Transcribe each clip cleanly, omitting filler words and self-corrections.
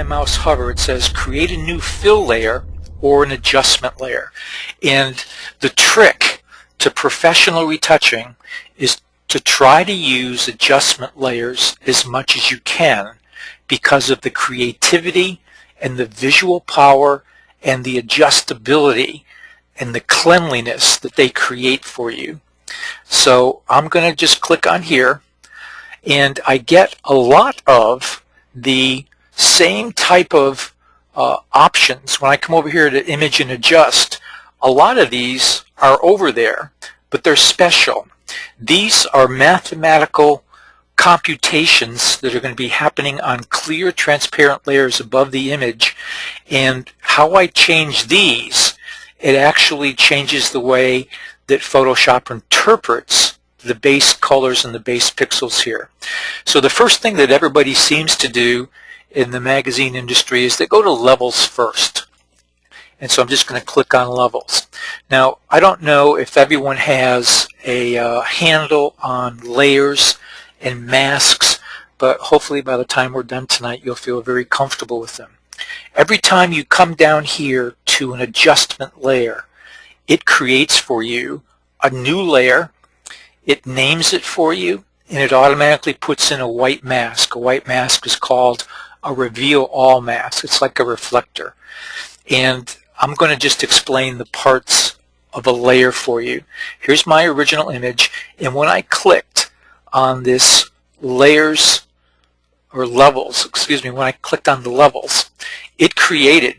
my mouse hover, it says create a new fill layer or an adjustment layer. And the trick to professional retouching is to try to use adjustment layers as much as you can because of the creativity and the visual power and the adjustability and the cleanliness that they create for you. So I'm going to just click on here, and I get a lot of the same type of options. When I come over here to image and adjust, a lot of these are over there, but they're special. These are mathematical computations that are going to be happening on clear transparent layers above the image, and how I change these, it actually changes the way that Photoshop interprets the base colors and the base pixels here. So the first thing that everybody seems to do in the magazine industry is they go to levels first. And so I'm just going to click on levels. Now, I don't know if everyone has a handle on layers and masks, but hopefully by the time we're done tonight, you'll feel very comfortable with them. Every time you come down here to an adjustment layer, it creates for you a new layer, it names it for you, and it automatically puts in a white mask. A white mask is called a reveal all mask. It's like a reflector. And I'm going to just explain the parts of a layer for you. Here's my original image, and when I clicked on this layers or levels, excuse me, when I clicked on the levels, it created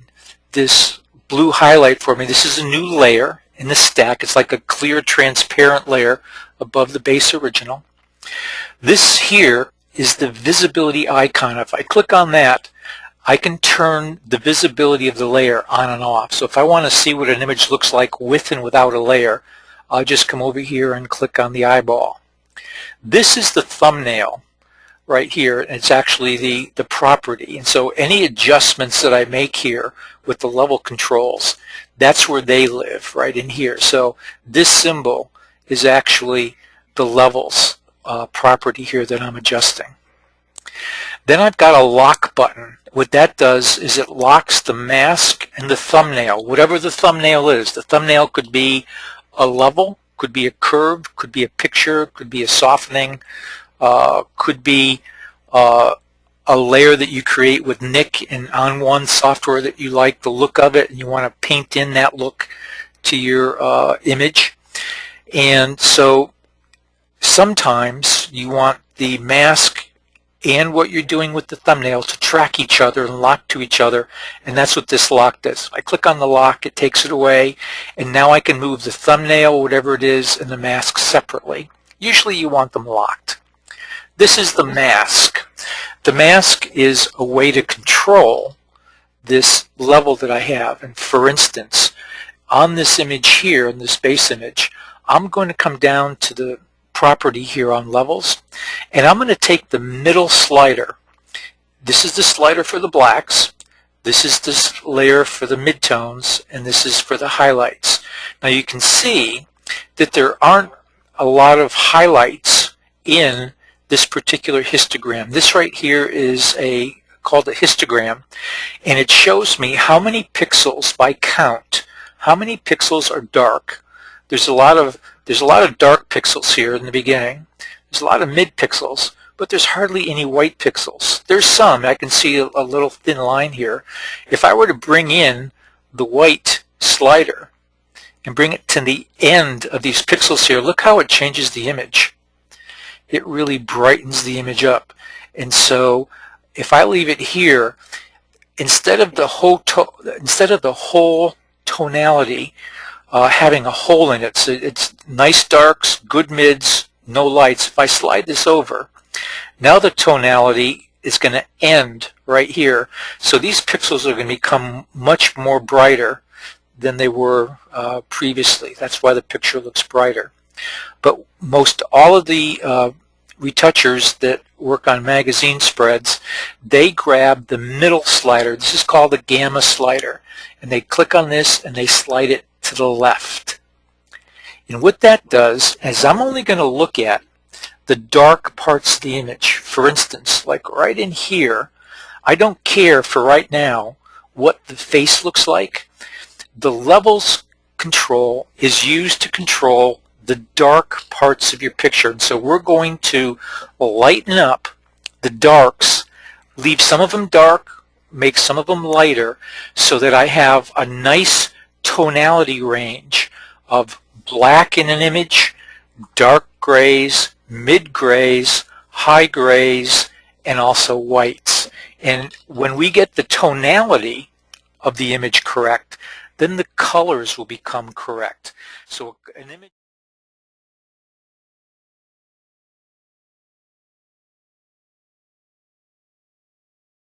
this blue highlight for me. This is a new layer in the stack. It's like a clear transparent layer above the base original. This here is the visibility icon. If I click on that, I can turn the visibility of the layer on and off. So if I want to see what an image looks like with and without a layer, I'll just come over here and click on the eyeball. This is the thumbnail right here, and it's actually the property. And so any adjustments that I make here with the level controls, that's where they live, right in here. So this symbol is actually the levels property here that I'm adjusting. Then I've got a lock button. What that does is it locks the mask and the thumbnail, whatever the thumbnail is. The thumbnail could be a level, could be a curve, could be a picture, could be a softening, could be a layer that you create with Nik and On One software that you like the look of it and you want to paint in that look to your image. And so sometimes you want the mask and what you're doing with the thumbnail to track each other and lock to each other, and that's what this lock does. I click on the lock, it takes it away, and now I can move the thumbnail, whatever it is, and the mask separately. Usually you want them locked. This is the mask. The mask is a way to control this level that I have. And for instance, on this image here, in this base image, I'm going to come down to the property here on levels, and I'm going to take the middle slider. This is the slider for the blacks, this is this layer for the midtones, and this is for the highlights. Now you can see that there aren't a lot of highlights in this particular histogram. This right here is called a histogram, and it shows me how many pixels by count, how many pixels are dark. There's a lot of dark pixels here in the beginning. There's a lot of mid pixels, but there's hardly any white pixels. There's some. I can see a little thin line here. If I were to bring in the white slider and bring it to the end of these pixels here, look how it changes the image. It really brightens the image up. And so if I leave it here, instead of the whole tonality having a hole in it, so it's nice darks, good mids, no lights. If I slide this over, now the tonality is going to end right here. So these pixels are going to become much more brighter than they were previously. That's why the picture looks brighter. But most all of the retouchers that work on magazine spreads, they grab the middle slider. This is called the gamma slider. And they click on this and they slide it to the left. And what that does is I'm only going to look at the dark parts of the image. For instance, like right in here, I don't care for right now what the face looks like. The levels control is used to control the dark parts of your picture. And so we're going to lighten up the darks, leave some of them dark, make some of them lighter, so that I have a nice tonality range of black in an image, dark grays, mid grays, high grays, and also whites. And when we get the tonality of the image correct, then the colors will become correct. So an image